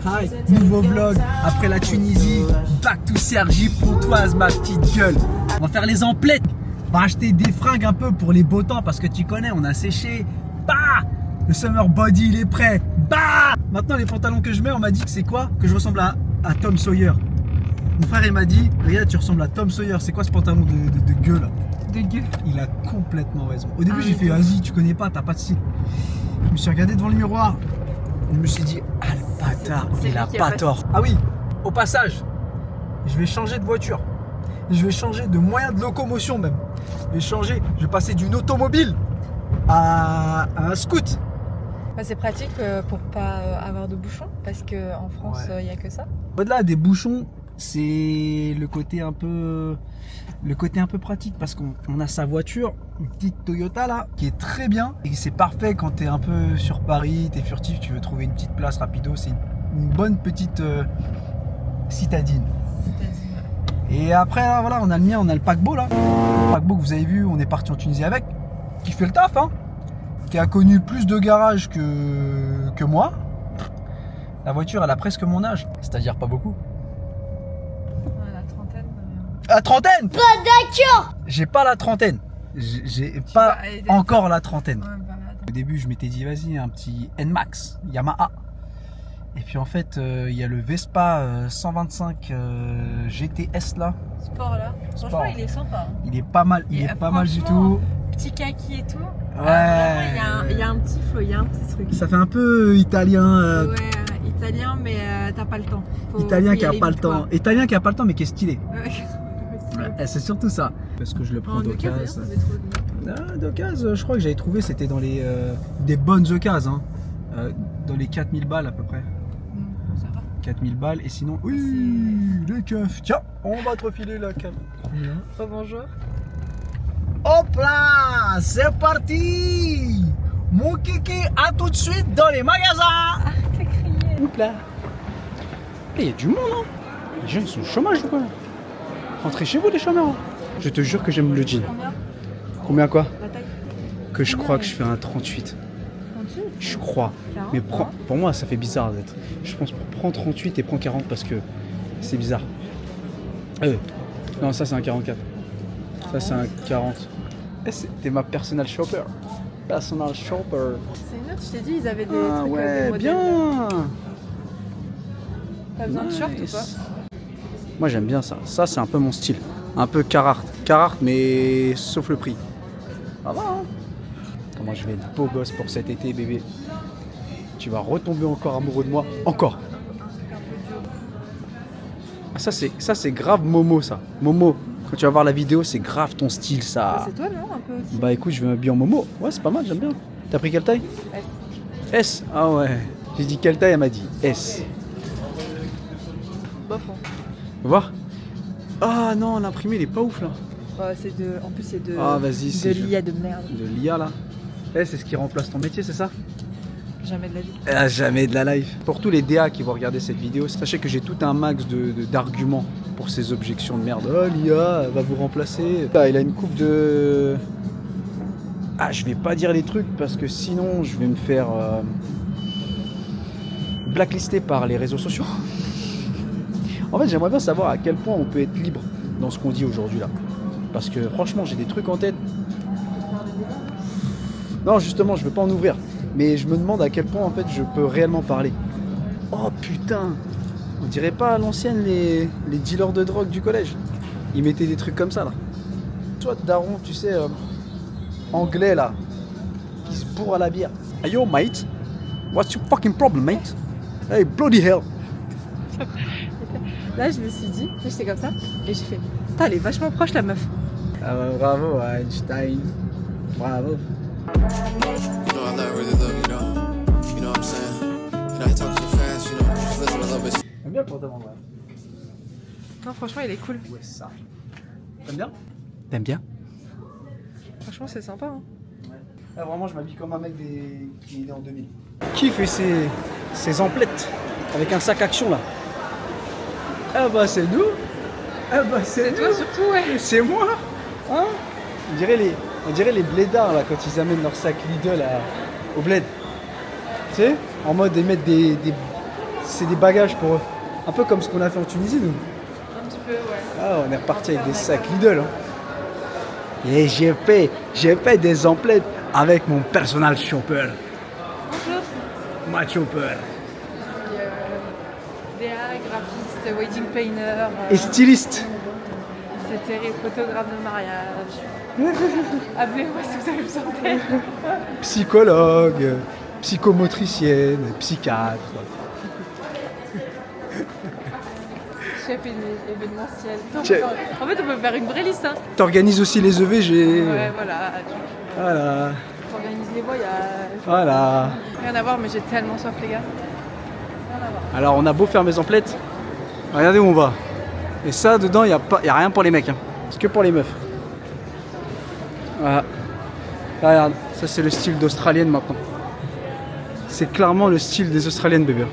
Hi, nouveau vlog après la Tunisie, back to Cergy Pontoise ma petite gueule. On va faire les emplettes, on va acheter des fringues un peu pour les beaux temps parce que tu connais, on a séché. Bah, le summer body il est prêt. Bah, maintenant les pantalons que je mets, on m'a dit que c'est quoi? Que je ressemble à Tom Sawyer. Mon frère il m'a dit, regarde tu ressembles à Tom Sawyer, c'est quoi ce pantalon de gueule là? De gueule. Il a complètement raison. Au début j'ai fait, vas-y tu connais pas, t'as pas de style. Je me suis regardé devant le miroir. Je me suis dit, ah le bâtard, il a pas tort. Ah oui, au passage, je vais changer de voiture. Je vais changer de moyen de locomotion même. Je vais passer d'une automobile à un scoot. Bah, c'est pratique pour pas avoir de bouchons parce qu'en France, il n'y a que ça. Au-delà des bouchons, c'est le côté un peu pratique parce qu'on a sa voiture, une petite Toyota là, qui est très bien et c'est parfait quand tu es un peu sur Paris, tu es furtif, tu veux trouver une petite place rapido, c'est une bonne petite citadine. Et après là, voilà, on a le mien, on a le paquebot là, le paquebot que vous avez vu, on est parti en Tunisie avec, qui fait le taf hein, qui a connu plus de garages que moi. La voiture elle a presque mon âge, c'est-à-dire pas beaucoup. La trentaine. La trentaine? Pas d'accord. J'ai pas la trentaine. J'ai pas encore la trentaine. Ouais, bah, Au début, je m'étais dit, vas-y, un petit NMAX, Yamaha. Et puis en fait, il y a le Vespa 125 GTS là. Sport là. Franchement, il est sympa. Hein. Il est pas mal, il est pas mal du tout. Petit kaki et tout. Ouais. Vraiment, il y a un petit flow, il y a un petit truc. Ça fait un peu italien. Ouais, italien, mais t'as pas le temps. Italien qui a pas le temps. Italien qui a pas le temps, mais qui est stylé. Ouais. C'est surtout ça. Parce que je le prends d'occasion. D'occasion. D'occasion, je crois que j'avais trouvé, c'était dans les des bonnes occasions. Hein. Dans les 4000 balles à peu près. Ça va. 4000 balles. Et sinon, oui, les keufs. Tiens, on va te refiler la cam. Oh, bonjour. Hop là, c'est parti. Mon kiki, à tout de suite dans les magasins. Ah, t'as crié. Oups là. Il y a du monde, hein. Les gens ils sont au chômage ou quoi? Rentrez chez vous les chômeurs. Hein. Je te jure que j'aime le jean. Combien? Combien quoi? La taille? Que je crois que je fais un 38. 38? Je crois. 40, Mais pour moi ça fait bizarre d'être. Je pense prends 38 et prends 40 parce que c'est bizarre. Non ça c'est un 44. Ça c'est un 40. T'es ma personal shopper. Personal shopper. C'est une autre, je t'ai dit, ils avaient des Ah trucs ouais, des modèles. bien. Pas besoin de short ou pas? Moi j'aime bien ça. Ça c'est un peu mon style. Un peu Carhartt. Carhartt mais sauf le prix. Ça va hein. Comment je vais être beau gosse pour cet été bébé. Tu vas retomber encore amoureux de moi. Encore. Ah, ça c'est grave Momo ça. Momo. Quand tu vas voir la vidéo c'est grave ton style ça. C'est toi non un peu aussi? Bah écoute je vais m'habiller en Momo. Ouais c'est pas mal j'aime bien. T'as pris quelle taille? S. S. Ah ouais. J'ai dit quelle taille elle m'a dit S. Bof. Hein. On va voir. Ah non l'imprimé il est pas ouf là. C'est de. En plus c'est de. Ah vas-y c'est de l'IA de merde. de l'IA là. C'est ce qui remplace ton métier c'est ça? Jamais de la vie. Ah, jamais de la life. Pour tous les DA qui vont regarder cette vidéo, sachez que j'ai tout un max d'arguments pour ces objections de merde. Oh l'IA va vous remplacer. Ah, il a une coupe de... Ah je vais pas dire les trucs parce que sinon je vais me faire blacklister par les réseaux sociaux. En fait j'aimerais bien savoir à quel point on peut être libre dans ce qu'on dit aujourd'hui là. Parce que franchement j'ai des trucs en tête. Non justement je veux pas en ouvrir. Mais je me demande à quel point en fait je peux réellement parler. Oh putain. On dirait pas à l'ancienne les dealers de drogue du collège. Ils mettaient des trucs comme ça là. Toi daron tu sais anglais là qui se bourre à la bière. Hey yo mate. What's your fucking problem mate? Hey bloody hell. Là je me suis dit, j'étais comme ça et j'ai fait. Putain elle est vachement proche la meuf. Ah bah, bravo Einstein. Bravo. You know, I'm not really looking, you know what I'm saying? And I talk too fast, you know, just listen a little bit. J'aime bien pour demander. Non franchement il est cool. Ouais ça. T'aimes bien? T'aimes bien? Franchement c'est sympa hein. Là, vraiment, je m'habille comme un mec qui est né en 2000. Qui fait ses emplettes avec un sac action là? Ah bah c'est nous. Ah bah c'est toi surtout ouais. C'est moi. Hein? On dirait les blédards là quand ils amènent leur sac Lidl au bled. Tu sais? En mode ils mettent des c'est des bagages pour eux. Un peu comme ce qu'on a fait en Tunisie, nous. Un petit peu, ouais. Ah, on est reparti avec des sacs Lidl. Hein. Et j'ai fait des emplettes avec mon personal shopper. Bonjour. Ma shopper. DA, graphiste, wedding planner. Et styliste. C'est terrible, photographe de mariage. Appelez-moi si vous avez besoin d'aide. Psychologue, psychomotricienne, psychiatre. Chef événementiel. Chef. En fait, on peut faire une vraie liste. Hein. T'organises aussi les EVG. Ouais, voilà. Voilà. T'organises les voyages. Voilà. Rien à voir, mais j'ai tellement soif, les gars. Rien à voir. Alors, on a beau faire mes emplettes. Regardez où on va. Et ça, dedans, il n'y a rien pour les mecs. Hein. C'est que pour les meufs. Voilà. Là, regarde, ça c'est le style d'Australienne maintenant. C'est clairement le style des Australiennes, bébé. Et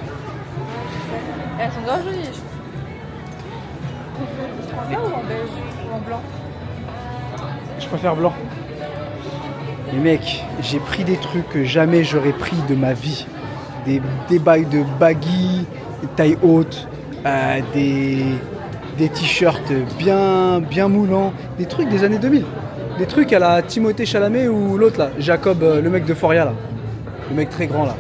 elles sont grave jolies. Tu prends ça ou en beige ou en blanc? Je préfère blanc. Les mecs, j'ai pris des trucs que jamais j'aurais pris de ma vie. Des bagues de baggy, des tailles hautes, des t-shirts bien moulants, des trucs des années 2000. Des trucs à la Timothée Chalamet ou l'autre là, Jacob, le mec de Foria là. Le mec très grand là.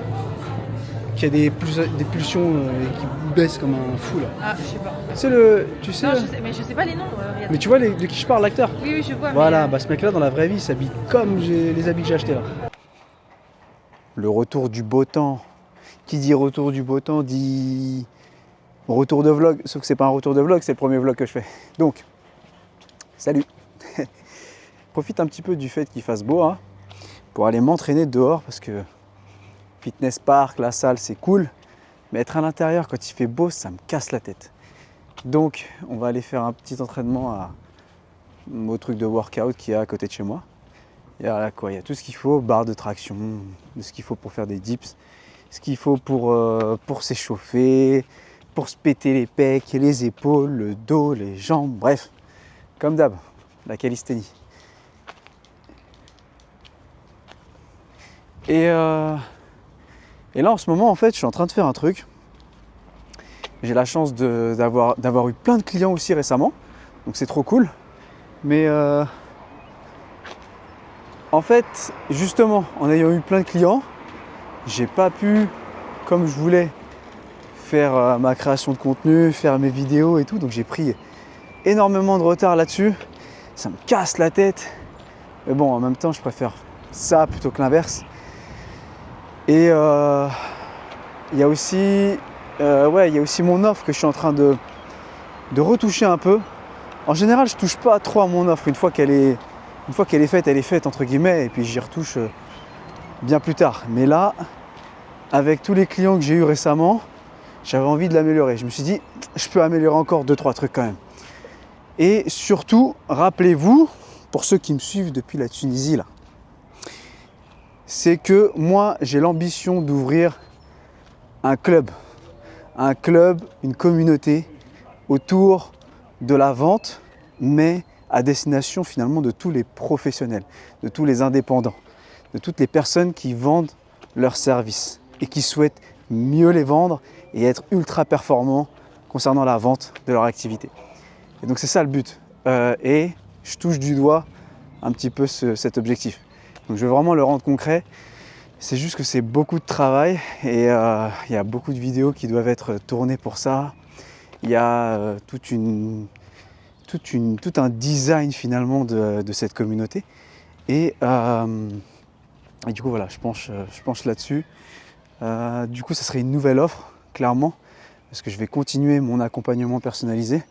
Qui a des pulsions et qui baisse comme un fou là. Ah, je sais pas. C'est le. Tu sais. Non, mais je sais pas les noms. Regarde. Mais tu vois de qui je parle, l'acteur? Oui, je vois. Voilà, mais, bah ce mec là dans la vraie vie il s'habille comme les habits que j'ai achetés là. Le retour du beau temps. Qui dit retour du beau temps dit retour de vlog. Sauf que c'est pas un retour de vlog, c'est le premier vlog que je fais. Donc, salut. Profite un petit peu du fait qu'il fasse beau hein, pour aller m'entraîner dehors parce que fitness park, la salle c'est cool, mais être à l'intérieur quand il fait beau ça me casse la tête. Donc on va aller faire un petit entraînement au truc de workout qui est à côté de chez moi. Il y a quoi? Il y a tout ce qu'il faut, barre de traction, ce qu'il faut pour faire des dips, ce qu'il faut pour s'échauffer, pour se péter les pecs, les épaules, le dos, les jambes, bref, comme d'hab, la calisthénie. Et là en ce moment en fait je suis en train de faire un truc. J'ai la chance d'avoir eu plein de clients aussi récemment, donc c'est trop cool. Mais en fait justement en ayant eu plein de clients, j'ai pas pu comme je voulais faire ma création de contenu, faire mes vidéos et tout, donc j'ai pris énormément de retard là-dessus. Ça me casse la tête, mais bon en même temps je préfère ça plutôt que l'inverse. Et il y a aussi mon offre que je suis en train de retoucher un peu. En général, je touche pas trop à mon offre. Une fois qu'elle est faite, elle est faite entre guillemets, et puis j'y retouche bien plus tard. Mais là, avec tous les clients que j'ai eu récemment, j'avais envie de l'améliorer. Je me suis dit, je peux améliorer encore 2-3 trucs quand même. Et surtout, rappelez-vous, pour ceux qui me suivent depuis la Tunisie là, c'est que moi j'ai l'ambition d'ouvrir un club, une communauté autour de la vente, mais à destination finalement de tous les professionnels, de tous les indépendants, de toutes les personnes qui vendent leurs services et qui souhaitent mieux les vendre et être ultra performants concernant la vente de leur activité. Et donc c'est ça le but. Et je touche du doigt un petit peu cet objectif. Donc je veux vraiment le rendre concret. C'est juste que c'est beaucoup de travail et il y a beaucoup de vidéos qui doivent être tournées pour ça. Il y a tout un design finalement de cette communauté. Et du coup voilà, je penche là-dessus. Du coup ça serait une nouvelle offre, clairement, parce que je vais continuer mon accompagnement personnalisé.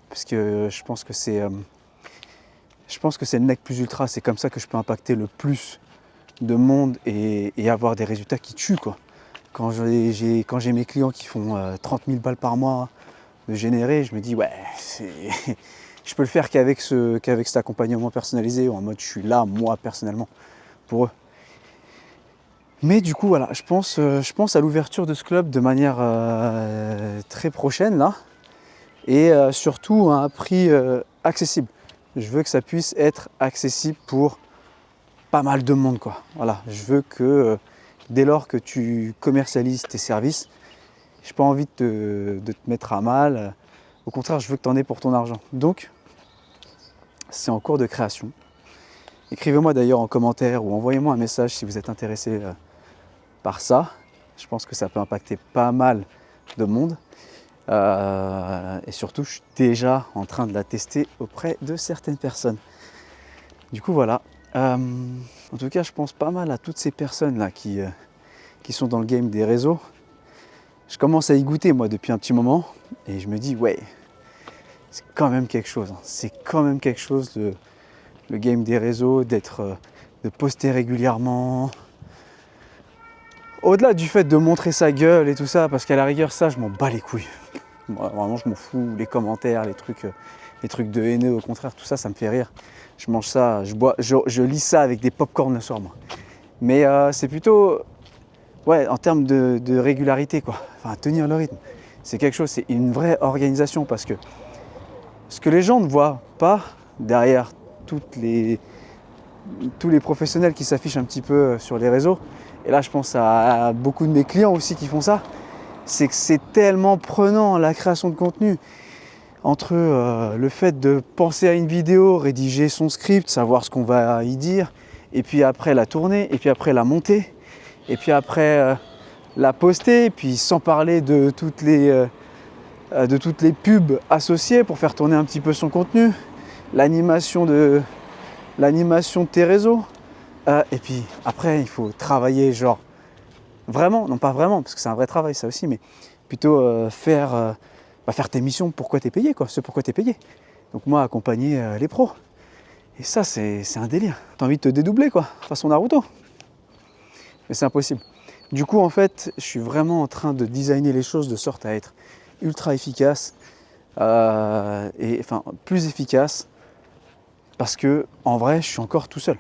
Parce que je pense que c'est le nec plus ultra, c'est comme ça que je peux impacter le plus de monde et avoir des résultats qui tuent quoi. Quand j'ai mes clients qui font 30 000 balles par mois de générer, je me dis ouais, je peux le faire qu'avec cet accompagnement personnalisé, en mode je suis là moi personnellement pour eux. Mais du coup voilà, je pense à l'ouverture de ce club de manière très prochaine là, et surtout à un prix accessible. Je veux que ça puisse être accessible pour pas mal de monde quoi. Voilà, je veux que dès lors que tu commercialises tes services, j'ai pas envie de te mettre à mal. Au contraire, je veux que tu en aies pour ton argent. Donc, c'est en cours de création. Écrivez-moi d'ailleurs en commentaire ou envoyez-moi un message si vous êtes intéressé par ça. Je pense que ça peut impacter pas mal de monde. Et surtout, je suis déjà en train de la tester auprès de certaines personnes. Du coup, voilà. En tout cas, je pense pas mal à toutes ces personnes-là qui sont dans le game des réseaux. Je commence à y goûter, moi, depuis un petit moment. Et je me dis, ouais, c'est quand même quelque chose. C'est quand même quelque chose, le game des réseaux, de poster régulièrement. Au-delà du fait de montrer sa gueule et tout ça, parce qu'à la rigueur, ça, je m'en bats les couilles. Moi, vraiment, je m'en fous. Les commentaires, les trucs de haineux, au contraire, tout ça, ça me fait rire. Je mange ça, je lis ça avec des pop-corn le soir, moi. Mais c'est plutôt, ouais, en termes de régularité, quoi. Enfin, tenir le rythme. C'est quelque chose, c'est une vraie organisation, parce que ce que les gens ne voient pas derrière tous les professionnels qui s'affichent un petit peu sur les réseaux, et là je pense à beaucoup de mes clients aussi qui font ça, c'est que c'est tellement prenant la création de contenu, entre le fait de penser à une vidéo, rédiger son script, savoir ce qu'on va y dire, et puis après la tourner, et puis après la monter, et puis après la poster, et puis sans parler de toutes les pubs associées pour faire tourner un petit peu son contenu, l'animation de tes réseaux, et puis après il faut travailler genre vraiment, non pas vraiment parce que c'est un vrai travail ça aussi, mais plutôt faire tes missions, pourquoi tu es payé, quoi, ce pourquoi tu es payé. Donc moi accompagner les pros, et ça c'est un délire, t'as envie de te dédoubler, quoi, façon Naruto, mais c'est impossible. Du coup en fait je suis vraiment en train de designer les choses de sorte à être ultra efficace, et enfin plus efficace, parce que en vrai je suis encore tout seul.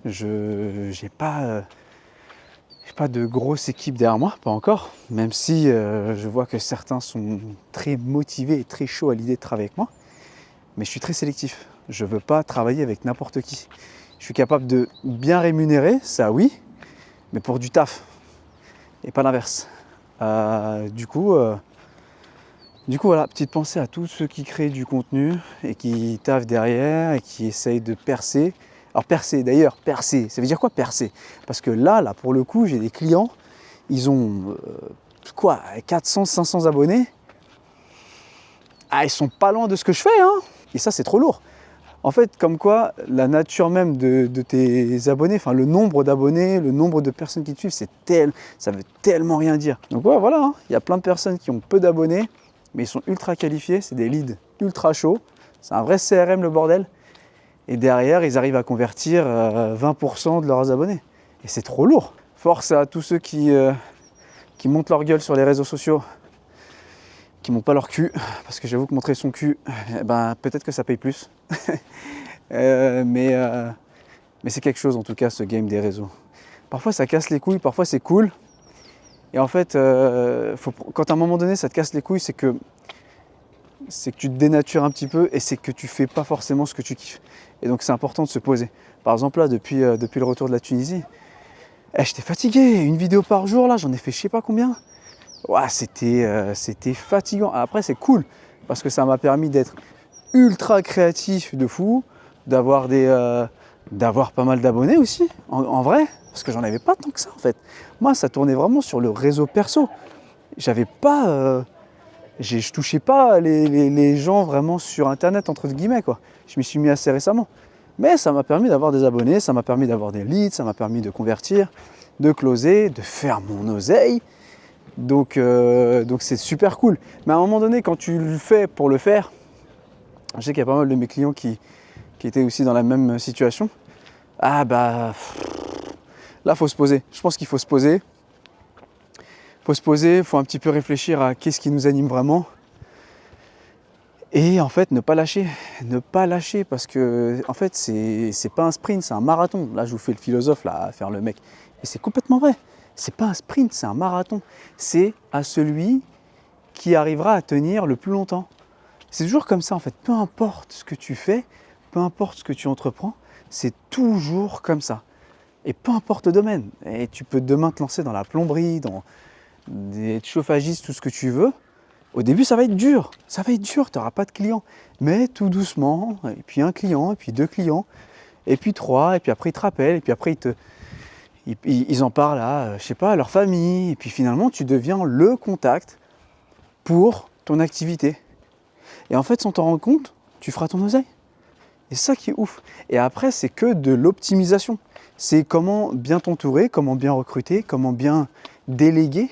Je n'ai pas de grosse équipe derrière moi, pas encore, même si je vois que certains sont très motivés et très chauds à l'idée de travailler avec moi, mais je suis très sélectif. Je ne veux pas travailler avec n'importe qui. Je suis capable de bien rémunérer, ça oui, mais pour du taf, et pas l'inverse. Du coup, voilà, petite pensée à tous ceux qui créent du contenu et qui taffent derrière et qui essayent de percer. Alors percer, ça veut dire quoi percer? Parce que là, pour le coup, j'ai des clients, ils ont 400, 500 abonnés. Ah, ils sont pas loin de ce que je fais, hein. Et ça, c'est trop lourd. En fait, comme quoi, la nature même de tes abonnés, enfin le nombre d'abonnés, le nombre de personnes qui te suivent, ça veut tellement rien dire. Donc ouais, voilà, hein. Il y a plein de personnes qui ont peu d'abonnés, mais ils sont ultra qualifiés, c'est des leads ultra chauds, c'est un vrai CRM le bordel, et derrière ils arrivent à convertir 20% de leurs abonnés, et c'est trop lourd. Force à tous ceux qui montent leur gueule sur les réseaux sociaux, qui montent pas leur cul, parce que j'avoue que montrer son cul, peut-être que ça paye plus, mais c'est quelque chose en tout cas, ce game des réseaux. Parfois ça casse les couilles, parfois c'est cool. Et en fait, quand à un moment donné ça te casse les couilles, c'est que tu te dénatures un petit peu et c'est que tu fais pas forcément ce que tu kiffes. Et donc c'est important de se poser. Par exemple là, depuis le retour de la Tunisie, j'étais fatigué, une vidéo par jour là, j'en ai fait je sais pas combien. Ouais, c'était fatigant. Après c'est cool, parce que ça m'a permis d'être ultra créatif de fou, d'avoir pas mal d'abonnés aussi, en vrai. Parce que j'en avais pas tant que ça en fait. Moi ça tournait vraiment sur le réseau perso. J'avais pas, je touchais pas les gens vraiment sur internet entre guillemets, quoi. Je m'y suis mis assez récemment. Mais ça m'a permis d'avoir des abonnés, ça m'a permis d'avoir des leads, ça m'a permis de convertir, de closer, de faire mon oseille. Donc c'est super cool. Mais à un moment donné quand tu le fais pour le faire, je sais qu'il y a pas mal de mes clients qui étaient aussi dans la même situation. Là, faut se poser. Je pense qu'il faut se poser. Il faut un petit peu réfléchir à qu'est-ce qui nous anime vraiment. Et en fait, ne pas lâcher. Ne pas lâcher, parce que en fait, c'est pas un sprint, c'est un marathon. Là, je vous fais le philosophe, là, à faire le mec. Et c'est complètement vrai. C'est pas un sprint, c'est un marathon. C'est à celui qui arrivera à tenir le plus longtemps. C'est toujours comme ça, en fait. Peu importe ce que tu fais, peu importe ce que tu entreprends, c'est toujours comme ça. Et peu importe le domaine. Et tu peux demain te lancer dans la plomberie, d'être chauffagiste, tout ce que tu veux. Au début, ça va être dur, tu n'auras pas de clients. Mais tout doucement, et puis un client, et puis 2 clients, et puis 3, et puis après ils te rappellent, et puis après ils en parlent à, je sais pas, à leur famille, et puis finalement tu deviens le contact pour ton activité. Et en fait, sans t'en rendre compte, tu feras ton oseille. Et c'est ça qui est ouf. Et après, c'est que de l'optimisation. C'est comment bien t'entourer, comment bien recruter, comment bien déléguer.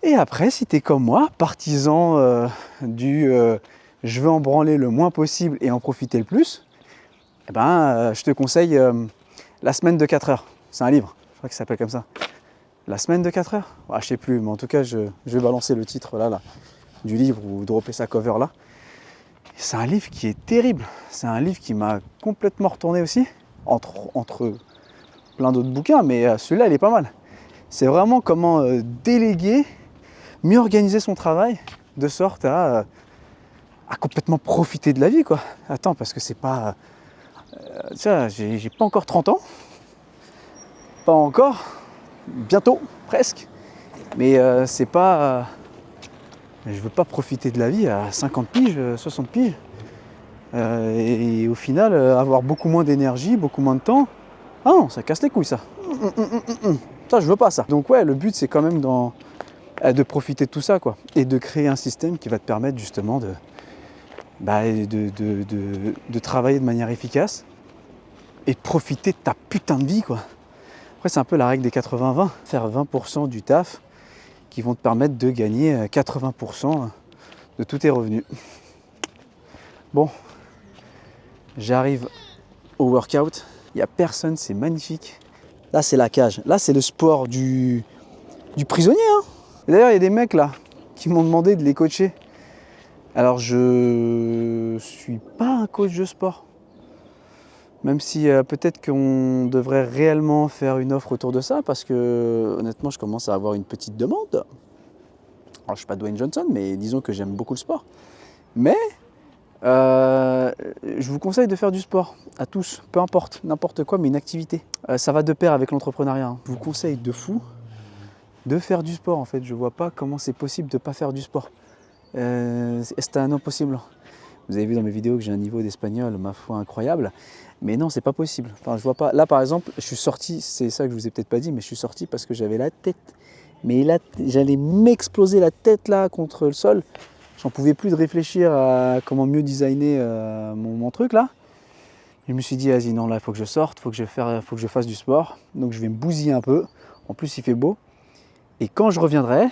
Et après, si tu es comme moi, partisan je veux en branler le moins possible et en profiter le plus, eh ben, je te conseille La semaine de 4 heures. C'est un livre, je crois qu'il s'appelle comme ça. La semaine de 4 heures, je sais plus, mais en tout cas, je vais balancer le titre là, du livre ou dropper sa cover là. C'est un livre qui est terrible. C'est un livre qui m'a complètement retourné aussi, entre plein d'autres bouquins, mais celui-là, il est pas mal. C'est vraiment comment déléguer, mieux organiser son travail, de sorte à complètement profiter de la vie, quoi. Attends, parce que c'est pas... j'ai pas encore 30 ans. Pas encore. Bientôt, presque. Mais c'est pas... je veux pas profiter de la vie à 50 piges, 60 piges. Et au final, avoir beaucoup moins d'énergie, beaucoup moins de temps. Ah non, ça casse les couilles, ça. Ça, je veux pas ça. Donc ouais, le but, c'est quand même de profiter de tout ça, quoi. Et de créer un système qui va te permettre justement de travailler de manière efficace et de profiter de ta putain de vie, quoi. Après, c'est un peu la règle des 80-20. Faire 20% du taf qui vont te permettre de gagner 80% de tous tes revenus. Bon, j'arrive au workout. Il n'y a personne, c'est magnifique. Là, c'est la cage. Là, c'est le sport du prisonnier, hein. D'ailleurs, il y a des mecs là qui m'ont demandé de les coacher. Alors, je suis pas un coach de sport. Même si peut-être qu'on devrait réellement faire une offre autour de ça, parce que honnêtement, je commence à avoir une petite demande. Alors, je ne suis pas Dwayne Johnson, mais disons que j'aime beaucoup le sport. Mais je vous conseille de faire du sport, à tous, peu importe, n'importe quoi, mais une activité. Ça va de pair avec l'entrepreneuriat, hein. Je vous conseille de fou de faire du sport, en fait. Je ne vois pas comment c'est possible de ne pas faire du sport. C'est un impossible. Vous avez vu dans mes vidéos que j'ai un niveau d'espagnol, ma foi, incroyable. Mais non, c'est pas possible. Enfin, je vois pas. Là, par exemple, je suis sorti, c'est ça que je vous ai peut-être pas dit, mais je suis sorti parce que j'avais la tête. Mais là, j'allais m'exploser la tête là contre le sol. J'en pouvais plus de réfléchir à comment mieux designer mon truc là. Je me suis dit, vas-y, non, là, il faut que je sorte, faut que je fasse du sport. Donc, je vais me bousiller un peu. En plus, il fait beau. Et quand je reviendrai,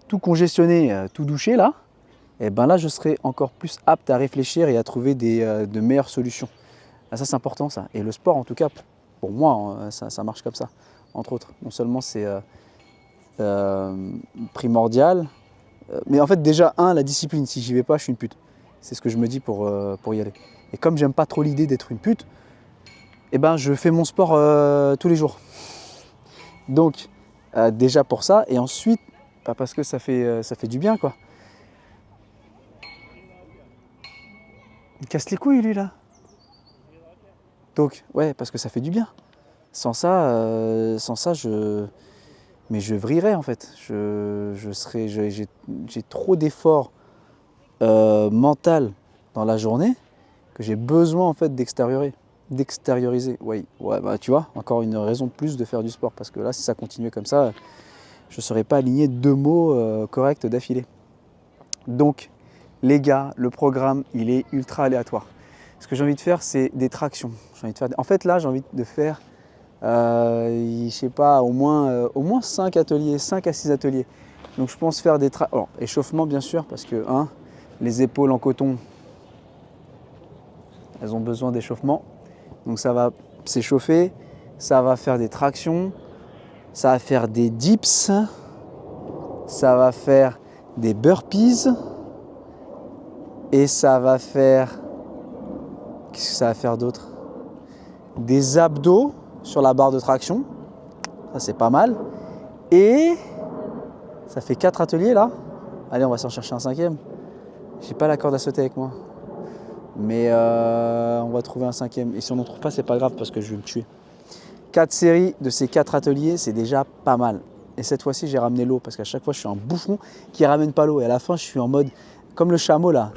tout congestionné, tout douché là, et ben là, je serai encore plus apte à réfléchir et à trouver de meilleures solutions. Là, ça, c'est important, ça. Et le sport, en tout cas, pour moi, ça marche comme ça, entre autres. Non seulement c'est primordial, mais en fait, déjà, la discipline. Si j'y vais pas, je suis une pute. C'est ce que je me dis pour y aller. Et comme j'aime pas trop l'idée d'être une pute, eh ben, je fais mon sport tous les jours. Donc, déjà pour ça, et ensuite, parce que ça fait du bien, quoi. Il casse les couilles, lui, là. Donc, ouais, parce que ça fait du bien. Sans ça, je vrillerais, en fait. J'ai trop d'efforts mental dans la journée que j'ai besoin, en fait, d'extérioriser. Ouais, bah, tu vois, encore une raison de plus de faire du sport. Parce que là, si ça continuait comme ça, je ne saurais pas aligner 2 mots corrects d'affilée. Donc, les gars, le programme, il est ultra aléatoire. Ce que j'ai envie de faire, c'est des tractions. En fait, là, j'ai envie de faire, je sais pas, au moins 5 ateliers, 5 à 6 ateliers. Donc, je pense faire des tractions. Alors, échauffement, bien sûr, parce que, les épaules en coton, elles ont besoin d'échauffement. Donc, ça va s'échauffer, ça va faire des tractions, ça va faire des dips, ça va faire des burpees. Et ça va faire... Qu'est-ce que ça va faire d'autre? Des abdos sur la barre de traction. Ça, c'est pas mal. Et ça fait 4 ateliers, là. Allez, on va s'en chercher un 5e. J'ai pas la corde à sauter avec moi. Mais on va trouver un 5e. Et si on n'en trouve pas, c'est pas grave parce que je vais me tuer. 4 séries de ces 4 ateliers, c'est déjà pas mal. Et cette fois-ci, j'ai ramené l'eau parce qu'à chaque fois, je suis un bouffon qui ramène pas l'eau. Et à la fin, je suis en mode comme le chameau là.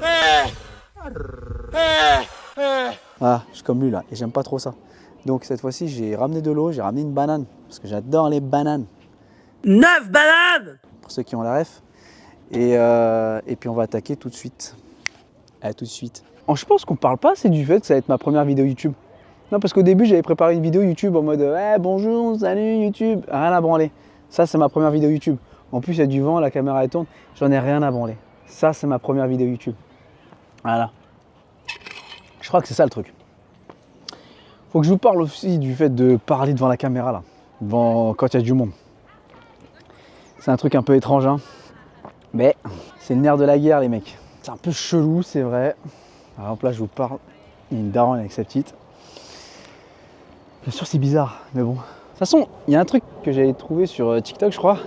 Ah, je suis comme lui là et j'aime pas trop ça. Donc cette fois-ci, j'ai ramené de l'eau, j'ai ramené une banane parce que j'adore les bananes. 9 bananes pour ceux qui ont la ref. Et puis on va attaquer tout de suite. À tout de suite. Je pense qu'on parle pas assez du fait que ça va être ma première vidéo YouTube. Non, parce qu'au début, j'avais préparé une vidéo YouTube en mode bonjour, salut YouTube, rien à branler. Ça, c'est ma première vidéo YouTube. En plus, il y a du vent, la caméra elle tourne, j'en ai rien à branler. Ça, c'est ma première vidéo YouTube. Voilà. Je crois que c'est ça le truc. Faut que je vous parle aussi du fait de parler devant la caméra là, quand il y a du monde. C'est un truc un peu étrange, hein. Mais c'est le nerf de la guerre, les mecs. C'est un peu chelou, c'est vrai. Par exemple, là, je vous parle, il y a une daronne avec sa petite. Bien sûr, c'est bizarre, mais bon. De toute façon, il y a un truc que j'avais trouvé sur TikTok, je crois.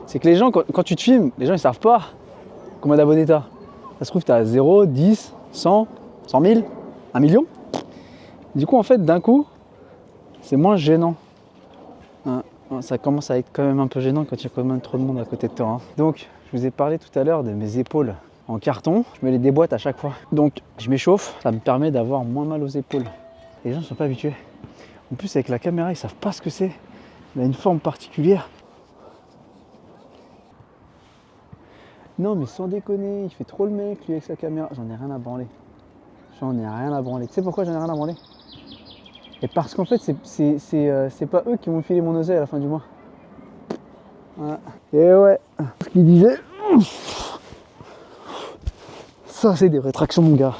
C'est que les gens, quand tu te filmes, les gens, ils savent pas combien d'abonnés t'as. Ça se trouve, t'as 0, 10, 100, 100 000, 1 million. Du coup, en fait, d'un coup, c'est moins gênant. Hein, ça commence à être quand même un peu gênant quand il y a quand même trop de monde à côté de toi. Hein. Donc, je vous ai parlé tout à l'heure de mes épaules en carton. Je me les déboîte à chaque fois. Donc, je m'échauffe. Ça me permet d'avoir moins mal aux épaules. Les gens ne sont pas habitués. En plus, avec la caméra, ils savent pas ce que c'est. Il a une forme particulière. Non, mais sans déconner, il fait trop le mec, lui, avec sa caméra. J'en ai rien à branler. J'en ai rien à branler. Tu sais pourquoi j'en ai rien à branler? Et parce qu'en fait, c'est pas eux qui vont me filer mon oseille à la fin du mois. Voilà. Et ouais, ce qu'il disait. Ça, c'est des rétractions, mon gars.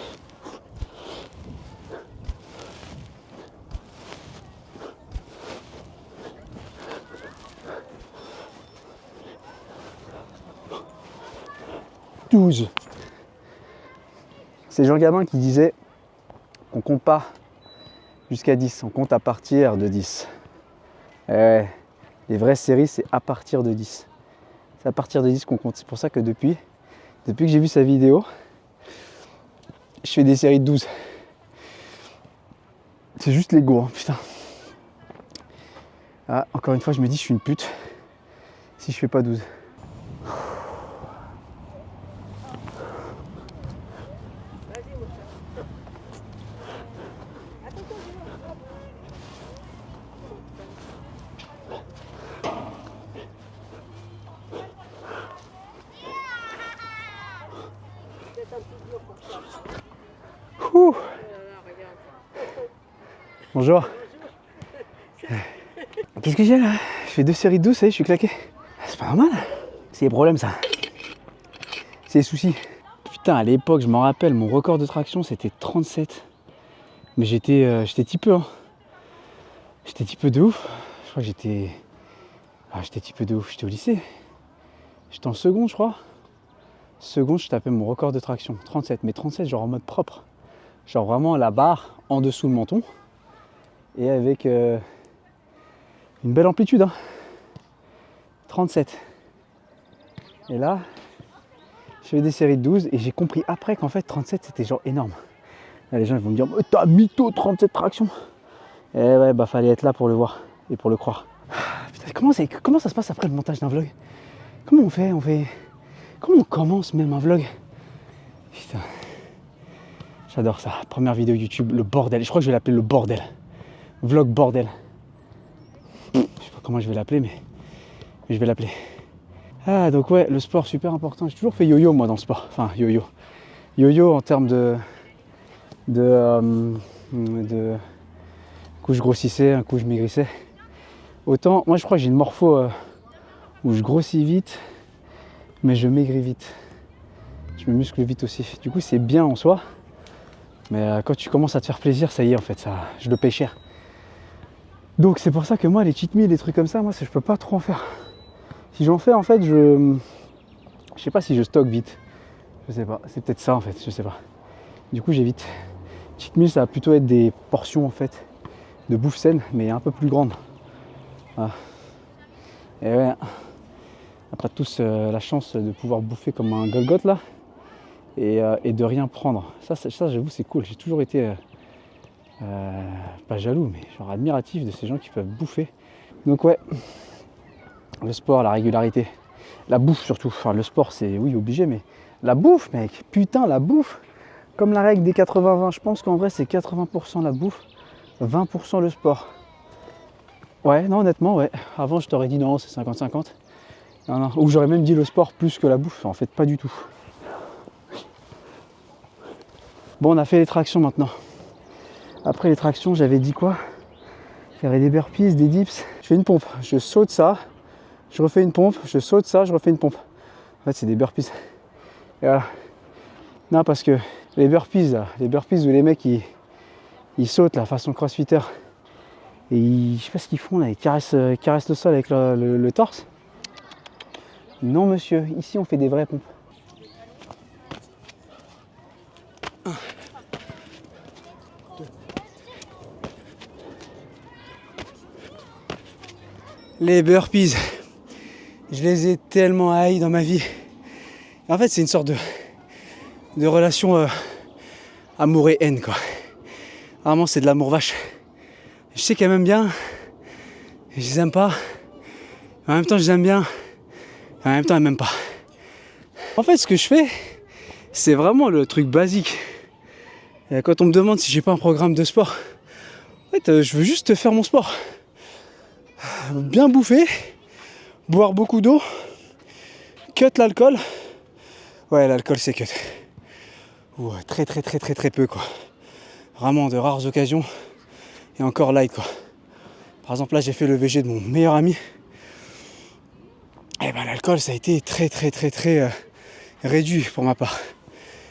C'est Jean Gabin qui disait qu'on compte pas jusqu'à 10, on compte à partir de 10. Les vraies séries, c'est à partir de 10. C'est à partir de 10 qu'on compte. C'est pour ça que depuis que j'ai vu sa vidéo, je fais des séries de 12. C'est juste l'ego, hein, putain. Ah, encore une fois, je me dis, je suis une pute si je fais pas 12. Ouh. Bonjour. Qu'est-ce que j'ai là? Je fais 2 séries de 12, ça y est, je suis claqué. C'est pas normal. C'est les problèmes, ça. C'est les soucis. Putain, à l'époque, je m'en rappelle, mon record de traction, c'était 37. Mais j'étais typeux, hein. J'étais typeux de ouf. Je crois que j'étais typeux de ouf. J'étais au lycée. J'étais en seconde, je crois. Seconde, je tapais mon record de traction. 37. Mais 37, genre en mode propre. Genre vraiment la barre en dessous le menton. Et avec une belle amplitude. Hein. 37. Et là, je fais des séries de 12 et j'ai compris après qu'en fait 37 c'était genre énorme. Là, les gens ils vont me dire t'as mytho 37 tractions. Et ouais, bah fallait être là pour le voir et pour le croire. Putain, comment ça se passe après le montage d'un vlog? Comment on fait comment on commence même un vlog? Putain. J'adore ça. Première vidéo YouTube, le bordel. Je crois que je vais l'appeler le bordel. Vlog bordel. Je sais pas comment je vais l'appeler, mais je vais l'appeler. Ah, donc ouais, le sport, super important. J'ai toujours fait yo-yo, moi, dans le sport. Enfin, yo-yo. Yo-yo en termes de coup je grossissais, un coup je maigrissais. Autant, moi je crois que j'ai une morpho où je grossis vite, mais je maigris vite. Je me muscle vite aussi. Du coup, c'est bien en soi. Mais quand tu commences à te faire plaisir, ça y est, en fait, ça, je le paye cher. Donc c'est pour ça que moi, les cheat meals, les trucs comme ça, moi, je peux pas trop en faire. Si j'en fais, en fait, je sais pas si je stocke vite. Je sais pas, c'est peut-être ça, en fait, je sais pas. Du coup, j'évite. Cheat meal, ça va plutôt être des portions, en fait, de bouffe saine, mais un peu plus grandes. Voilà. Et ouais, après tous la chance de pouvoir bouffer comme un Golgoth, là. Et de rien prendre. Ça j'avoue, c'est cool. J'ai toujours été pas jaloux, mais genre admiratif de ces gens qui peuvent bouffer. Donc ouais, Le sport, la régularité, la bouffe surtout. Enfin, le sport, c'est oui, obligé, mais la bouffe, mec, putain, la bouffe. Comme la règle des 80-20, je pense qu'en vrai, c'est 80% la bouffe, 20% le sport. Ouais, non, honnêtement, ouais. Avant, je t'aurais dit non, c'est 50-50. Non, non. Ou j'aurais même dit le sport plus que la bouffe. En fait, pas du tout. Bon, on a fait les tractions maintenant. Après les tractions, j'avais dit quoi? Il y avait des burpees, des dips. Je fais une pompe, je saute ça, je refais une pompe, je saute ça, je refais une pompe. En fait, c'est des burpees. Et voilà. Non, parce que les burpees, là, les burpees où les mecs ils sautent la façon crossfitter et je sais pas ce qu'ils font là, ils caressent le sol avec le torse. Non monsieur, ici on fait des vraies pompes. Les burpees, je les ai tellement haïs dans ma vie. En fait, c'est une sorte de relation amour et haine, quoi. Vraiment, c'est de l'amour vache. Je sais qu'elle m'aime bien, et je les aime pas. En même temps, je les aime bien, et en même temps, elle m'aime pas. En fait, ce que je fais, c'est vraiment le truc basique. Et quand on me demande si j'ai pas un programme de sport, en fait, je veux juste faire mon sport. Bien bouffer, boire beaucoup d'eau, cut l'alcool. Ouais, l'alcool c'est cut. Ou très peu quoi. Vraiment de rares occasions et encore light quoi. Par exemple là j'ai fait le VG de mon meilleur ami. Et ben l'alcool ça a été très réduit pour ma part.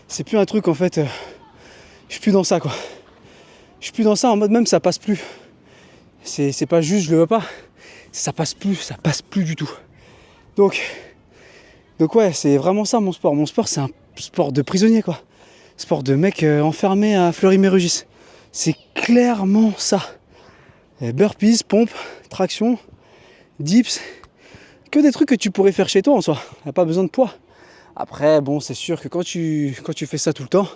C'est plus un truc en fait. Je suis plus dans ça quoi. Je suis plus dans ça en mode même ça passe plus. C'est pas juste je le veux pas. Ça passe plus du tout. Donc ouais, c'est vraiment ça mon sport. Mon sport, c'est un sport de prisonnier, quoi. Sport de mec enfermé à Fleury-Mérogis. C'est clairement ça. Et burpees, pompes, traction, dips. Que des trucs que tu pourrais faire chez toi en soi. Il n'y a pas besoin de poids. Après, bon, c'est sûr que quand tu fais ça tout le temps,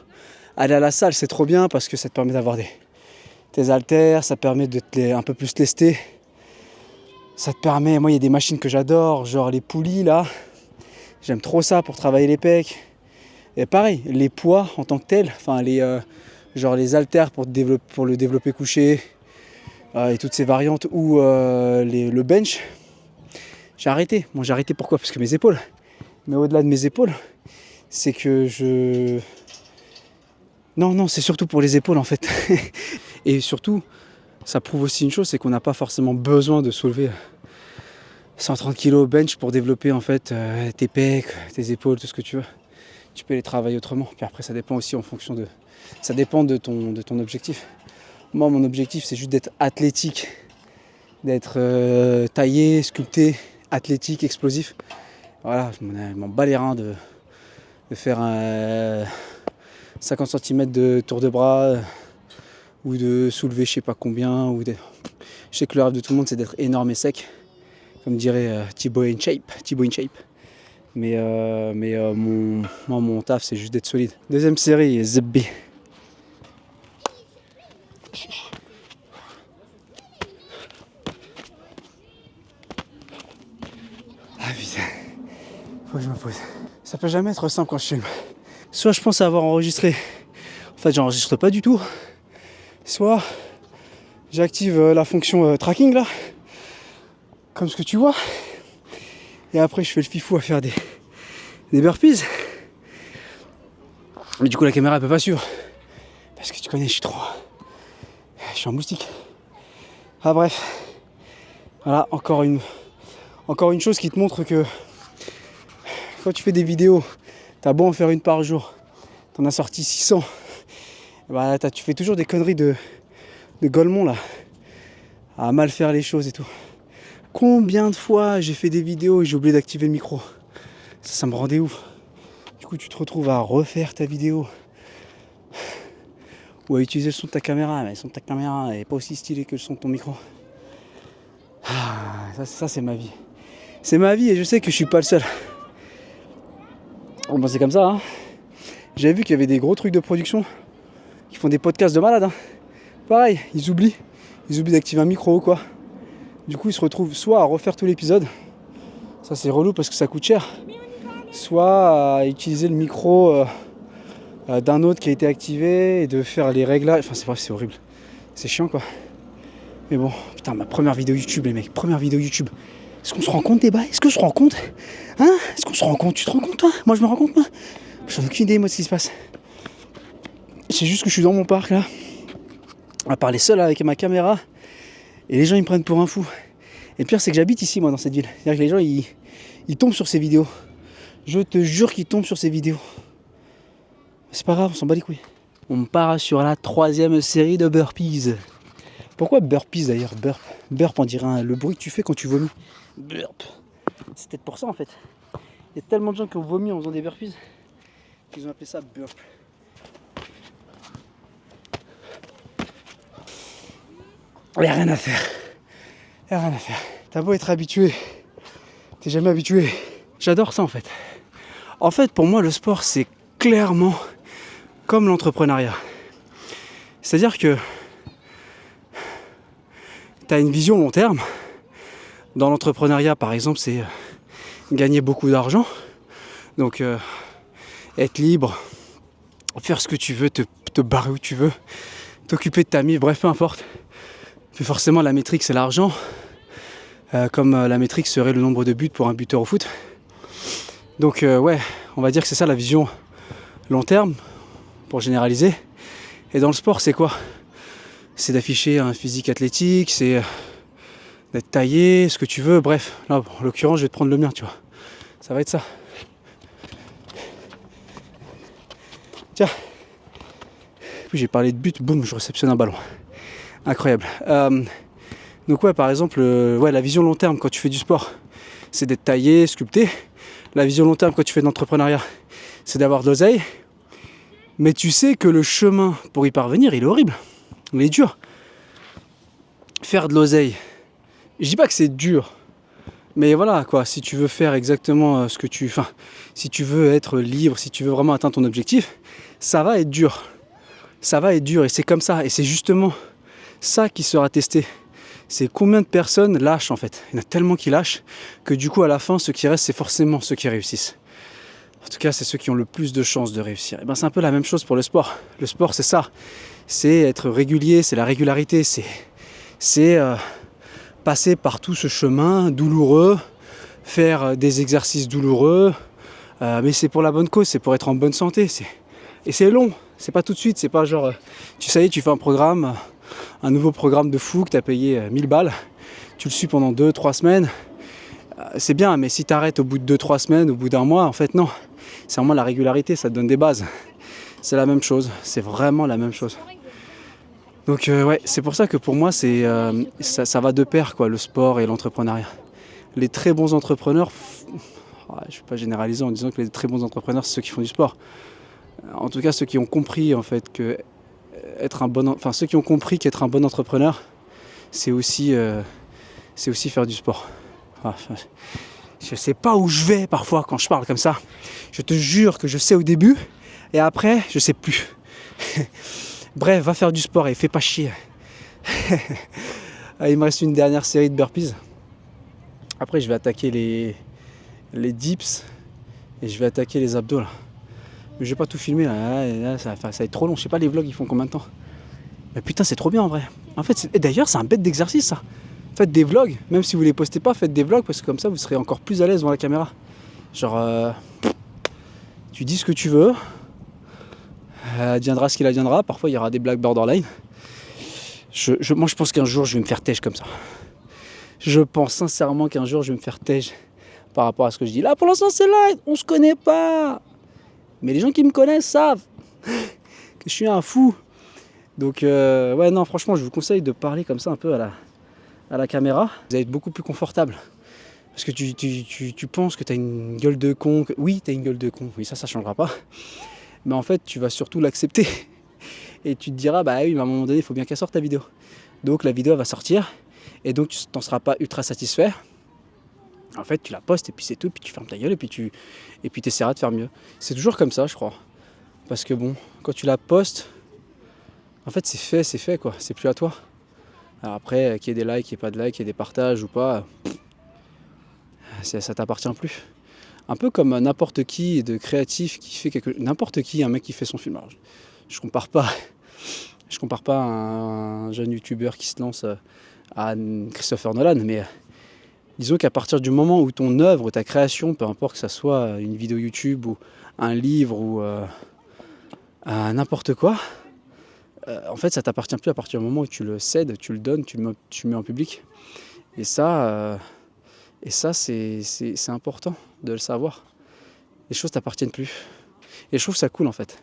aller à la salle, c'est trop bien parce que ça te permet d'avoir tes haltères, ça permet de un peu plus tester. Ça te permet, moi il y a des machines que j'adore, genre les poulies là, j'aime trop ça pour travailler les pecs. Et pareil, les poids en tant que tels, enfin genre les haltères pour le développé couché et toutes ces variantes ou le bench. J'ai arrêté. Bon j'ai arrêté pourquoi? Parce que mes épaules. Mais au-delà de mes épaules, c'est que Non, c'est surtout pour les épaules en fait. Et surtout, ça prouve aussi une chose, c'est qu'on n'a pas forcément besoin de soulever 130 kg bench pour développer en fait tes pecs, tes épaules, tout ce que tu veux. Tu peux les travailler autrement. Puis après, ça dépend aussi en fonction de... Ça dépend de ton objectif. Moi, mon objectif, c'est juste d'être athlétique, d'être taillé, sculpté, athlétique, explosif. Voilà, je m'en bats les reins de faire un 50 cm de tour de bras ou de soulever je sais pas combien. Je sais que le rêve de tout le monde c'est d'être énorme et sec, comme dirait Thibaut in shape. Mais mon taf c'est juste d'être solide. Deuxième série, Zebbi. Ah putain, faut que je me pose. Ça peut jamais être simple quand je filme. Soit je pense avoir enregistré, en fait j'enregistre pas du tout. Soit j'active la fonction tracking là, comme ce que tu vois. Et après je fais le fifou à faire des burpees. Mais du coup la caméra elle peut pas suivre. Parce que tu connais, je suis en moustique. Ah bref. Voilà, encore une chose qui te montre que quand tu fais des vidéos, t'as beau en faire une par jour, t'en as sorti 600. Bah, tu fais toujours des conneries de Golemont là, à mal faire les choses et tout. Combien de fois j'ai fait des vidéos et j'ai oublié d'activer le micro? Ça me rendait ouf. Du coup tu te retrouves à refaire ta vidéo ou à utiliser le son de ta caméra, mais le son de ta caméra n'est pas aussi stylé que le son de ton micro. Ça c'est ma vie. C'est ma vie et je sais que je suis pas le seul. Bon c'est comme ça hein. J'avais vu qu'il y avait des gros trucs de production qui font des podcasts de malades hein. Pareil, ils oublient d'activer un micro ou quoi. Du coup ils se retrouvent soit à refaire tout l'épisode, Ça c'est relou parce que ça coûte cher. Soit à utiliser le micro d'un autre qui a été activé et de faire les réglages. Enfin c'est bref, c'est horrible. C'est chiant quoi. Mais bon, putain, ma première vidéo YouTube les mecs, première vidéo YouTube. Est-ce qu'on se rend compte des bails? Est-ce que je me rends compte? Hein? Est-ce qu'on se rend compte? Tu te rends compte toi? Moi je me rends compte moi. J'en ai aucune idée moi de ce qui se passe. C'est juste que je suis dans mon parc là, à parler seul avec ma caméra, et les gens ils me prennent pour un fou. Et le pire c'est que j'habite ici moi dans cette ville. C'est-à-dire que les gens ils tombent sur ces vidéos. Je te jure qu'ils tombent sur ces vidéos. C'est pas grave, on s'en bat les couilles. On part sur la 3e série de burpees. Pourquoi burpees d'ailleurs? Burp on dirait le bruit que tu fais quand tu vomis. Burp. C'est peut-être pour ça en fait. Il y a tellement de gens qui ont vomi en faisant des burpees qu'ils ont appelé ça burp. Il n'y a rien à faire. Il n'y a rien à faire. T'as beau être habitué, t'es jamais habitué. J'adore ça en fait. En fait, pour moi, le sport, c'est clairement comme l'entrepreneuriat. C'est-à-dire que t'as une vision long terme. Dans l'entrepreneuriat, par exemple, c'est gagner beaucoup d'argent. Donc, être libre, faire ce que tu veux, te barrer où tu veux, t'occuper de ta vie, bref, peu importe. Puis forcément la métrique c'est l'argent, comme la métrique serait le nombre de buts pour un buteur au foot. Donc ouais, on va dire que c'est ça la vision long terme, pour généraliser. Et dans le sport c'est quoi? C'est d'afficher un physique athlétique, c'est d'être taillé, ce que tu veux, bref. Là en l'occurrence je vais te prendre le mien, tu vois. Ça va être ça. Tiens. Puis j'ai parlé de but, boum, je réceptionne un ballon. Incroyable. Donc ouais, par exemple, la vision long terme quand tu fais du sport, c'est d'être taillé, sculpté. La vision long terme quand tu fais de l'entrepreneuriat, c'est d'avoir de l'oseille. Mais tu sais que le chemin pour y parvenir, il est horrible. Il est dur. Faire de l'oseille, je dis pas que c'est dur, mais voilà quoi, si tu veux faire exactement ce que tu... Enfin, si tu veux être libre, si tu veux vraiment atteindre ton objectif, ça va être dur. Ça va être dur et c'est comme ça. Et c'est justement ça qui sera testé. C'est combien de personnes lâchent en fait. Il y en a tellement qui lâchent que du coup à la fin ceux qui restent c'est forcément ceux qui réussissent. En tout cas c'est ceux qui ont le plus de chances de réussir. Et ben c'est un peu la même chose pour le sport. Le sport c'est ça. C'est être régulier, c'est la régularité, c'est passer par tout ce chemin douloureux, faire des exercices douloureux, mais c'est pour la bonne cause, c'est pour être en bonne santé. Et c'est long, c'est pas tout de suite, c'est pas genre tu sais tu fais un nouveau programme de fou que tu as payé 1000 balles, tu le suis pendant 2-3 semaines, c'est bien, mais si tu arrêtes au bout de 2-3 semaines, au bout d'un mois, en fait non, c'est vraiment la régularité, ça te donne des bases, c'est la même chose, c'est vraiment la même chose. Donc ouais, c'est pour ça que pour moi ça va de pair quoi, le sport et l'entrepreneuriat. Les très bons entrepreneurs, je ne vais pas généraliser en disant que les très bons entrepreneurs c'est ceux qui font du sport. En tout cas ceux qui ont compris en fait que ceux qui ont compris qu'être un bon entrepreneur, c'est aussi faire du sport. Enfin, je sais pas où je vais parfois quand je parle comme ça. Je te jure que je sais au début et après je sais plus. Bref, va faire du sport et fais pas chier. Il me reste une dernière série de burpees. Après je vais attaquer les dips et je vais attaquer les abdos là. Mais je vais pas tout filmer là, ça va être trop long. Je sais pas les vlogs ils font combien de temps. Mais putain c'est trop bien en vrai. En fait, et d'ailleurs c'est un bête d'exercice ça. Faites des vlogs, même si vous les postez pas, faites des vlogs parce que comme ça vous serez encore plus à l'aise devant la caméra. Genre tu dis ce que tu veux. Adviendra ce qu'il adviendra. Parfois il y aura des blagues borderline. Moi je pense qu'un jour je vais me faire têche comme ça. Je pense sincèrement qu'un jour je vais me faire têche par rapport à ce que je dis. Là pour l'instant c'est light, on se connaît pas. Mais les gens qui me connaissent savent que je suis un fou. Donc ouais non franchement je vous conseille de parler comme ça un peu à la caméra. Vous allez être beaucoup plus confortable. Parce que tu penses que tu as une gueule de con. Oui tu as une gueule de con, oui ça changera pas. Mais en fait tu vas surtout l'accepter. Et tu te diras bah oui mais à un moment donné il faut bien qu'elle sorte ta vidéo. Donc la vidéo va sortir. Et donc tu t'en seras pas ultra satisfait. En fait tu la postes et puis c'est tout. Puis tu fermes ta gueule et puis tu essaieras de faire mieux. C'est toujours comme ça je crois. Parce que bon quand tu la postes, en fait c'est fait quoi. C'est plus à toi. Alors après qu'il y ait des likes, qu'il n'y ait pas de likes, qu'il y ait des partages ou pas, ça t'appartient plus. Un peu comme n'importe qui de créatif qui fait n'importe qui, un mec qui fait son film. Alors, je compare pas à un jeune youtubeur qui se lance à Christopher Nolan, mais disons qu'à partir du moment où ton œuvre, ta création, peu importe que ça soit une vidéo YouTube ou un livre ou n'importe quoi, en fait ça t'appartient plus à partir du moment où tu le cèdes, tu le donnes, tu le mets en public. Et ça c'est important de le savoir. Les choses t'appartiennent plus. Et je trouve ça cool en fait.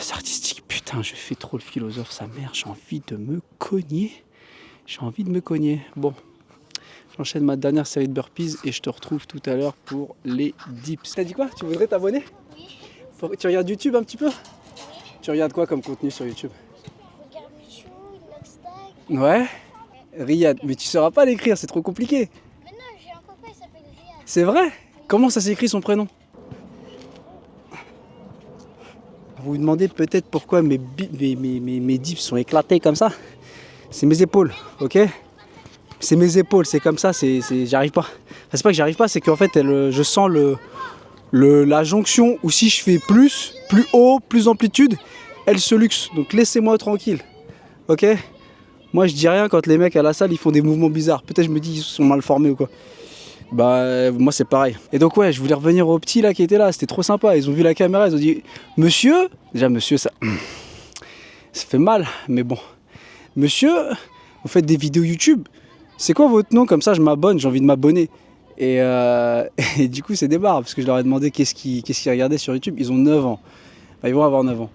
C'est artistique, putain, je fais trop le philosophe, sa mère, j'ai envie de me cogner. Bon, j'enchaîne ma dernière série de burpees et je te retrouve tout à l'heure pour les dips. T'as dit quoi? Tu voudrais t'abonner? Oui. Tu regardes YouTube un petit peu? Oui. Tu regardes quoi comme contenu sur YouTube? Je regarde Michou, Inoxtag. Ouais. Riyad, mais tu sauras pas l'écrire, c'est trop compliqué. Mais non, j'ai un copain, il s'appelle Riyad. C'est vrai? Comment ça s'écrit son prénom? Vous vous demandez peut-être pourquoi mes dips sont éclatés comme ça. C'est mes épaules, ok? C'est mes épaules, c'est comme ça, j'arrive pas. Enfin, c'est pas que j'arrive pas, c'est qu'en fait je sens la jonction où si je fais plus haut, plus d'amplitude, elle se luxe. Donc laissez-moi tranquille, ok? Moi je dis rien quand les mecs à la salle ils font des mouvements bizarres. Peut-être je me dis ils sont mal formés ou quoi. Bah moi c'est pareil. Et donc ouais, je voulais revenir aux petits là qui étaient là, c'était trop sympa. Ils ont vu la caméra, ils ont dit monsieur, déjà monsieur ça fait mal, mais bon. Monsieur, vous faites des vidéos YouTube, c'est quoi votre nom? Comme ça je m'abonne, j'ai envie de m'abonner. Et du coup c'est des barres parce que je leur ai demandé qu'est-ce qu'ils regardaient sur YouTube. Ils ont 9 ans. Enfin, ils vont avoir 9 ans.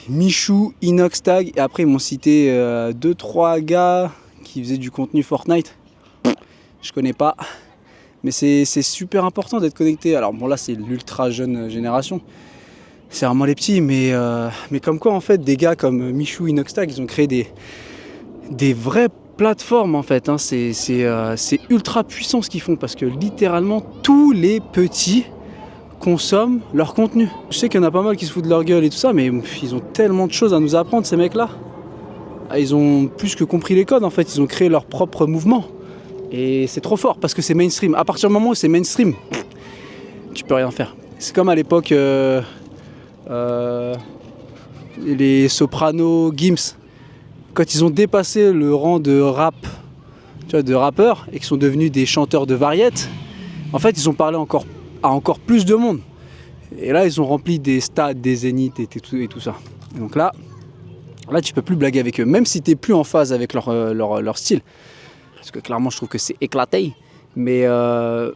Michou, Inoxtag, et après ils m'ont cité 2-3 gars qui faisaient du contenu Fortnite. Je connais pas. Mais c'est super important d'être connecté. Alors bon là c'est l'ultra jeune génération. C'est vraiment les petits, mais comme quoi en fait des gars comme Michou, Inoxtag, ils ont créé des vraies plateformes en fait. Hein. C'est ultra puissant ce qu'ils font parce que littéralement tous les petits consomment leur contenu. Je sais qu'il y en a pas mal qui se foutent de leur gueule et tout ça, mais ils ont tellement de choses à nous apprendre ces mecs-là. Ils ont plus que compris les codes en fait, ils ont créé leur propre mouvement. Et c'est trop fort parce que c'est mainstream. À partir du moment où c'est mainstream, tu peux rien faire. C'est comme à l'époque les Sopranos, Gims, quand ils ont dépassé le rang de rap, tu vois, de rappeurs et qu'ils sont devenus des chanteurs de variétés. En fait, ils ont parlé à encore plus de monde. Et là, ils ont rempli des stades, des zéniths et tout ça. Et donc là, tu peux plus blaguer avec eux, même si tu n'es plus en phase avec leur style. Parce que clairement, je trouve que c'est éclaté. Mais en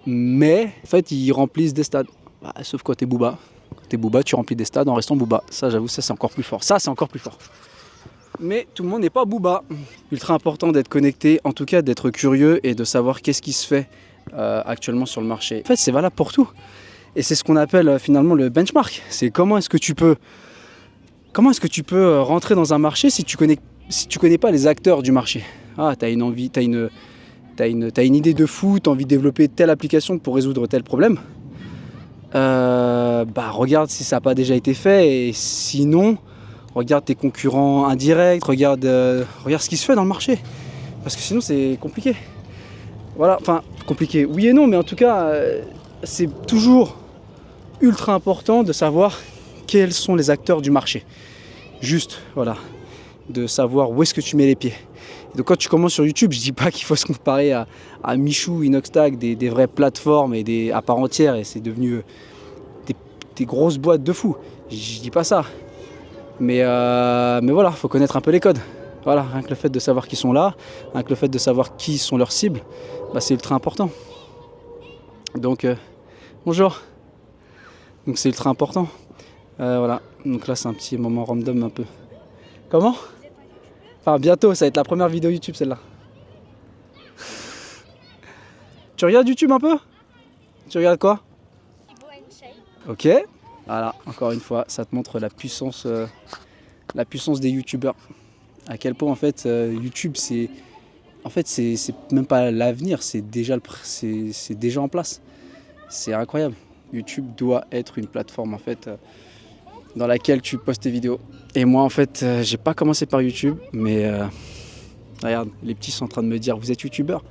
fait, ils remplissent des stades. Bah, sauf quand t'es Booba. Quand t'es Booba, tu remplis des stades en restant Booba. Ça, j'avoue, ça c'est encore plus fort. Mais tout le monde n'est pas Booba. Ultra important d'être connecté, en tout cas d'être curieux et de savoir qu'est-ce qui se fait actuellement sur le marché. En fait, c'est valable pour tout. Et c'est ce qu'on appelle finalement le benchmark. C'est comment est-ce que tu peux rentrer dans un marché si tu connais pas les acteurs du marché. Ah, t'as une envie, t'as une idée de fou, t'as envie de développer telle application pour résoudre tel problème. Regarde si ça n'a pas déjà été fait et sinon, regarde tes concurrents indirects, regarde ce qui se fait dans le marché. Parce que sinon c'est compliqué. Voilà, enfin compliqué, oui et non, mais en tout cas, c'est toujours ultra important de savoir quels sont les acteurs du marché. Juste, voilà, de savoir où est-ce que tu mets les pieds. Donc quand tu commences sur YouTube, je dis pas qu'il faut se comparer à Michou, Inoxtag, des vraies plateformes et à part entière, et c'est devenu des grosses boîtes de fous. Je dis pas ça. Mais voilà, faut connaître un peu les codes. Voilà, rien que le fait de savoir qui sont là, rien que le fait de savoir qui sont leurs cibles, c'est ultra important. Donc, bonjour. Donc c'est ultra important. Voilà, donc là c'est un petit moment random un peu. Comment ? Enfin bientôt, ça va être la première vidéo YouTube celle-là. Tu regardes YouTube un peu ? Tu regardes quoi ? Ok, voilà, encore une fois, ça te montre la puissance des youtubeurs. À quel point en fait YouTube c'est même pas l'avenir, c'est déjà en place. C'est incroyable. YouTube doit être une plateforme en fait dans laquelle tu postes tes vidéos. Et moi en fait, j'ai pas commencé par YouTube, mais regarde, les petits sont en train de me dire vous êtes youtubeur ?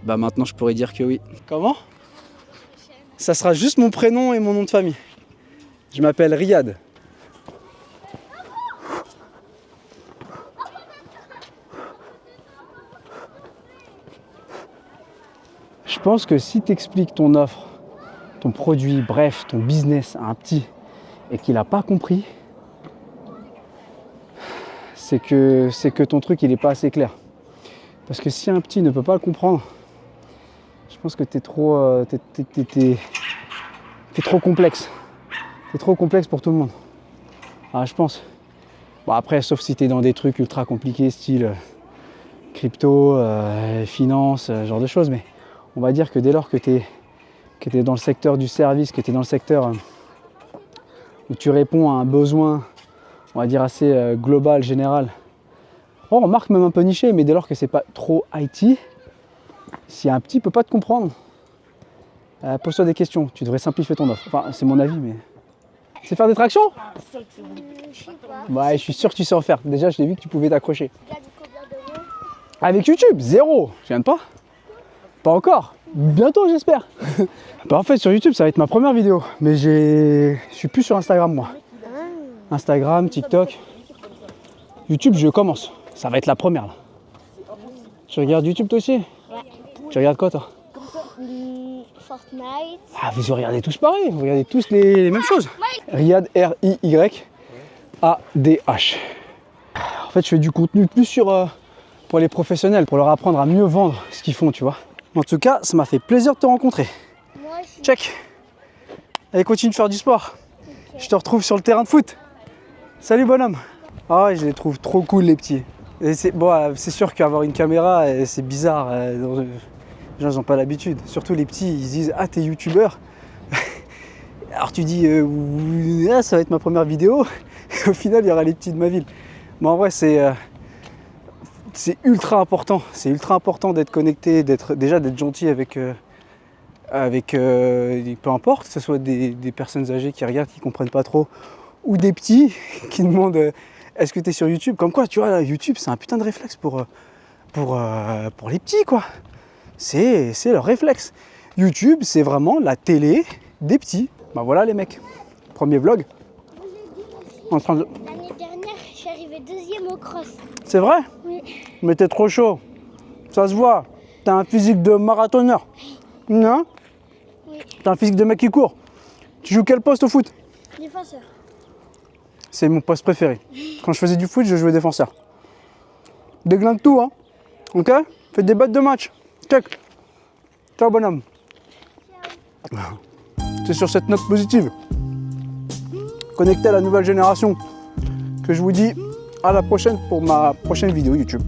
Bah maintenant je pourrais dire que oui. Comment? Ça sera juste mon prénom et mon nom de famille. Je m'appelle Riyad. Je pense que si tu expliques ton offre, ton produit, bref, ton business à un petit et qu'il n'a pas compris, c'est que ton truc il n'est pas assez clair. Parce que si un petit ne peut pas le comprendre, je pense que t'es trop complexe. T'es trop complexe pour tout le monde. Ah, je pense. Bon après, sauf si t'es dans des trucs ultra compliqués, style crypto, finance, ce genre de choses. Mais on va dire que dès lors que t'es dans le secteur du service, que t'es dans le secteur où tu réponds à un besoin, on va dire assez global, général. On remarque même un peu niché, mais dès lors que c'est pas trop IT, si un petit peut pas te comprendre, pose-toi des questions. Tu devrais simplifier ton offre. Enfin, c'est mon avis, mais... C'est faire des tractions? Je sais pas. Ouais, je suis sûr que tu sais en faire. Déjà, je l'ai vu que tu pouvais t'accrocher. Regarde combien d'euros. Avec YouTube, 0. Je viens de pas? Pas encore. Bientôt, j'espère. Bah, en fait, sur YouTube, ça va être ma première vidéo. Mais je suis plus sur Instagram, moi. Instagram, TikTok. YouTube, je commence. Ça va être la première, là. Tu regardes YouTube, toi aussi? Ouais. Tu regardes quoi, toi? Fortnite. Ah, vous regardez tous pareil. Vous regardez tous les mêmes choses. Riyad, R-I-Y-A-D-H. En fait, je fais du contenu plus sur... pour les professionnels, pour leur apprendre à mieux vendre ce qu'ils font, tu vois. En tout cas, ça m'a fait plaisir de te rencontrer. Moi aussi. Check. Allez, continue de faire du sport. Ok. Je te retrouve sur le terrain de foot. Salut, bonhomme. Ah ouais, je les trouve trop cool, les petits. Et c'est bon, c'est sûr qu'avoir une caméra, c'est bizarre. Les gens n'ont pas l'habitude. Surtout les petits, ils se disent « Ah, t'es youtubeur ?» Alors tu dis ah, ça va être ma première vidéo. Et au final, il y aura les petits de ma ville. Mais en vrai, c'est ultra important. C'est ultra important d'être connecté, d'être gentil avec peu importe, que ce soit des personnes âgées qui regardent, qui comprennent pas trop, ou des petits qui demandent est-ce que tu es sur YouTube? Comme quoi, tu vois, là, YouTube, c'est un putain de réflexe pour les petits, quoi. C'est leur réflexe. YouTube, c'est vraiment la télé des petits. Bah voilà, les mecs. Premier vlog. En train de... L'année dernière, je suis arrivée deuxième au cross. C'est vrai? Oui. Mais t'es trop chaud. Ça se voit. T'as un physique de marathonneur. Non? Oui. T'as un physique de mec qui court. Tu joues quel poste au foot? Défenseur. C'est mon poste préféré. Quand je faisais du foot, je jouais défenseur. Déglingue tout, hein. Ok? Faites des battes de match. Check. Ciao, bonhomme. C'est sur cette note positive, connecté à la nouvelle génération, que je vous dis à la prochaine pour ma prochaine vidéo YouTube.